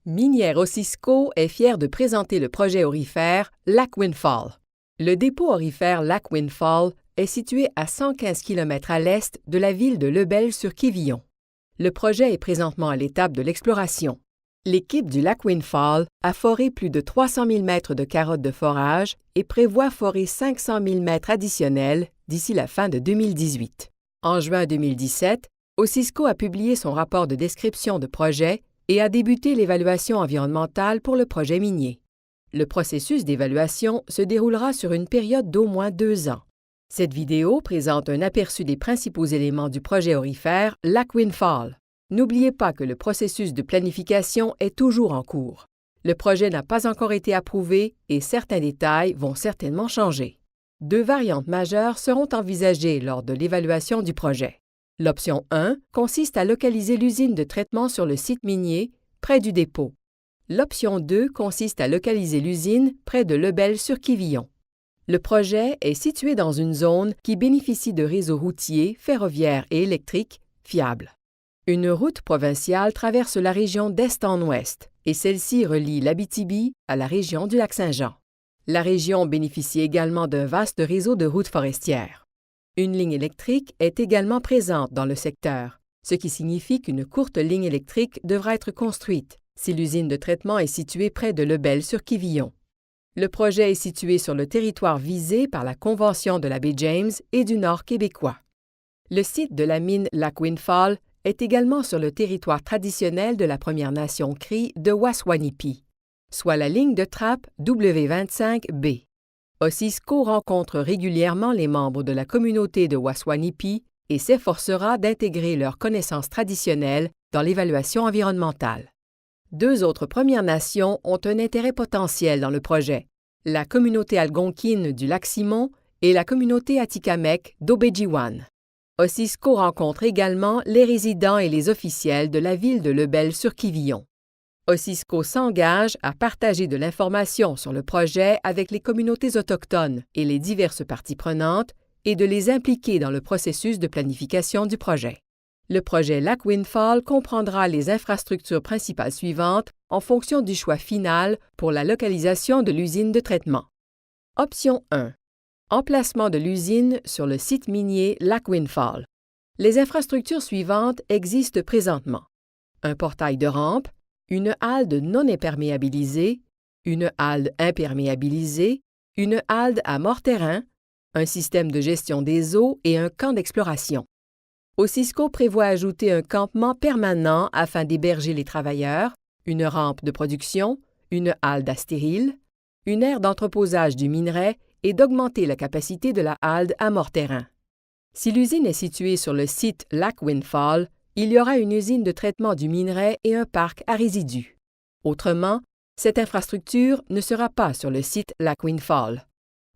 Minière Osisko est fière de présenter le projet aurifère Lac Windfall. Le dépôt aurifère Lac Windfall est situé à 115 km à l'est de la ville de Lebel-sur-Quévillon. Le projet est présentement à l'étape de l'exploration. L'équipe du Lac Windfall a foré plus de 300 000 mètres de carottes de forage et prévoit forer 500 000 mètres additionnels d'ici la fin de 2018. En juin 2017, Osisko a publié son rapport de description de projet et a débuté l'évaluation environnementale pour le projet minier. Le processus d'évaluation se déroulera sur une période d'au moins 2 ans. Cette vidéo présente un aperçu des principaux éléments du projet aurifère Lac Windfall. N'oubliez pas que le processus de planification est toujours en cours. Le projet n'a pas encore été approuvé et certains détails vont certainement changer. 2 variantes majeures seront envisagées lors de l'évaluation du projet. L'option 1 consiste à localiser l'usine de traitement sur le site minier, près du dépôt. L'option 2 consiste à localiser l'usine près de Lebel-sur-Quévillon. Le projet est situé dans une zone qui bénéficie de réseaux routiers, ferroviaires et électriques fiables. Une route provinciale traverse la région d'est en ouest et celle-ci relie l'Abitibi à la région du Lac-Saint-Jean. La région bénéficie également d'un vaste réseau de routes forestières. Une ligne électrique est également présente dans le secteur, ce qui signifie qu'une courte ligne électrique devra être construite si l'usine de traitement est située près de Lebel-sur-Quévillon. Le projet est situé sur le territoire visé par la Convention de la baie James et du Nord québécois. Le site de la mine Lac Windfall est également sur le territoire traditionnel de la Première Nation Crie de Waswanipi, soit la ligne de trappe W25B. Osisko rencontre régulièrement les membres de la communauté de Waswanipi et s'efforcera d'intégrer leurs connaissances traditionnelles dans l'évaluation environnementale. 2 autres Premières Nations ont un intérêt potentiel dans le projet, la communauté algonquine du Lac-Simon et la communauté atikamekw d'Obedjiwan. Osisko rencontre également les résidents et les officiels de la ville de Lebel-sur-Quévillon. Osisko s'engage à partager de l'information sur le projet avec les communautés autochtones et les diverses parties prenantes et de les impliquer dans le processus de planification du projet. Le projet Lac Windfall comprendra les infrastructures principales suivantes en fonction du choix final pour la localisation de l'usine de traitement. Option 1. Emplacement de l'usine sur le site minier Lac Windfall. Les infrastructures suivantes existent présentement. Un portail de rampe, une halde non imperméabilisée, une halde imperméabilisée, une halde à mort-terrain, un système de gestion des eaux et un camp d'exploration. Osisko prévoit ajouter un campement permanent afin d'héberger les travailleurs, une rampe de production, une halde à stérile, une aire d'entreposage du minerai et d'augmenter la capacité de la halde à mort-terrain. Si l'usine est située sur le site Lac Windfall, il y aura une usine de traitement du minerai et un parc à résidus. Autrement, cette infrastructure ne sera pas sur le site Lac Windfall.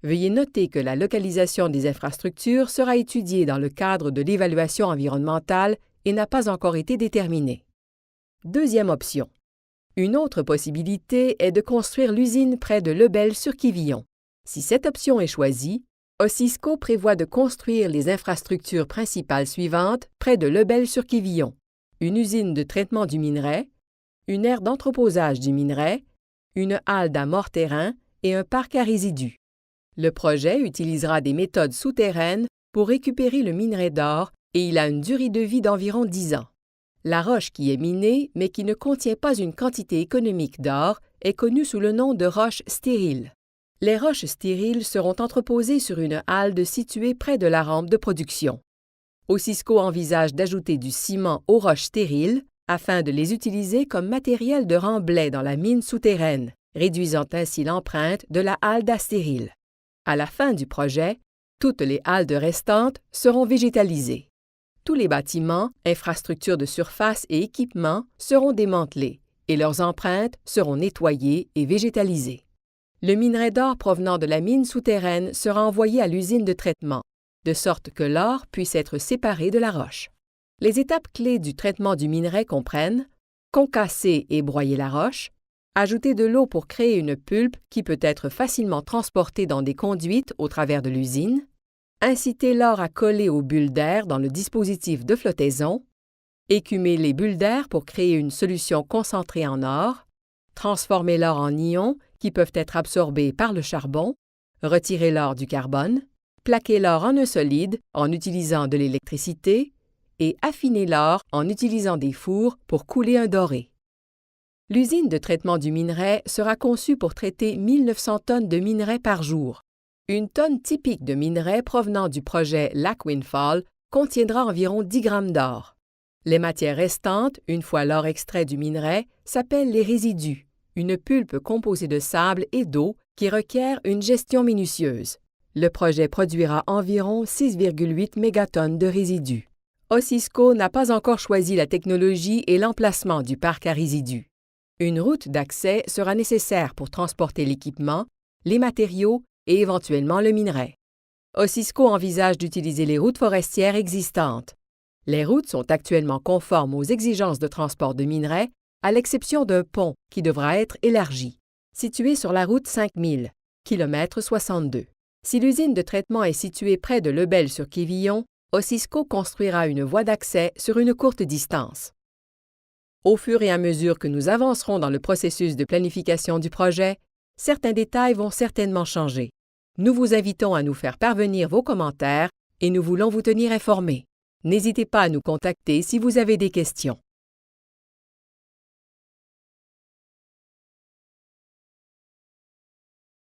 Veuillez noter que la localisation des infrastructures sera étudiée dans le cadre de l'évaluation environnementale et n'a pas encore été déterminée. Deuxième option. Une autre possibilité est de construire l'usine près de Lebel-sur-Quévillon. Si cette option est choisie, Osisko prévoit de construire les infrastructures principales suivantes près de Lebel-sur-Quévillon: une usine de traitement du minerai, une aire d'entreposage du minerai, une halde à mort-terrain et un parc à résidus. Le projet utilisera des méthodes souterraines pour récupérer le minerai d'or et il a une durée de vie d'environ 10 ans. La roche qui est minée mais qui ne contient pas une quantité économique d'or est connue sous le nom de roche stérile. Les roches stériles seront entreposées sur une halde située près de la rampe de production. Osisko envisage d'ajouter du ciment aux roches stériles afin de les utiliser comme matériel de remblai dans la mine souterraine, réduisant ainsi l'empreinte de la halde à stérile. À la fin du projet, toutes les haldes restantes seront végétalisées. Tous les bâtiments, infrastructures de surface et équipements seront démantelés et leurs empreintes seront nettoyées et végétalisées. Le minerai d'or provenant de la mine souterraine sera envoyé à l'usine de traitement, de sorte que l'or puisse être séparé de la roche. Les étapes clés du traitement du minerai comprennent concasser et broyer la roche, ajouter de l'eau pour créer une pulpe qui peut être facilement transportée dans des conduites au travers de l'usine, inciter l'or à coller aux bulles d'air dans le dispositif de flottaison, écumer les bulles d'air pour créer une solution concentrée en or, transformer l'or en ions qui peuvent être absorbés par le charbon, retirer l'or du carbone, plaquer l'or en un solide en utilisant de l'électricité et affiner l'or en utilisant des fours pour couler un doré. L'usine de traitement du minerai sera conçue pour traiter 1900 tonnes de minerai par jour. Une tonne typique de minerai provenant du projet Lac Windfall contiendra environ 10 grammes d'or. Les matières restantes, une fois l'or extrait du minerai, s'appellent les résidus, une pulpe composée de sable et d'eau qui requiert une gestion minutieuse. Le projet produira environ 6,8 mégatonnes de résidus. Osisko n'a pas encore choisi la technologie et l'emplacement du parc à résidus. Une route d'accès sera nécessaire pour transporter l'équipement, les matériaux et éventuellement le minerai. Osisko envisage d'utiliser les routes forestières existantes. Les routes sont actuellement conformes aux exigences de transport de minerai, à l'exception d'un pont qui devra être élargi, situé sur la route 5000, km 62. Si l'usine de traitement est située près de Lebel-sur-Quévillon, Osisko construira une voie d'accès sur une courte distance. Au fur et à mesure que nous avancerons dans le processus de planification du projet, certains détails vont certainement changer. Nous vous invitons à nous faire parvenir vos commentaires et nous voulons vous tenir informés. N'hésitez pas à nous contacter si vous avez des questions.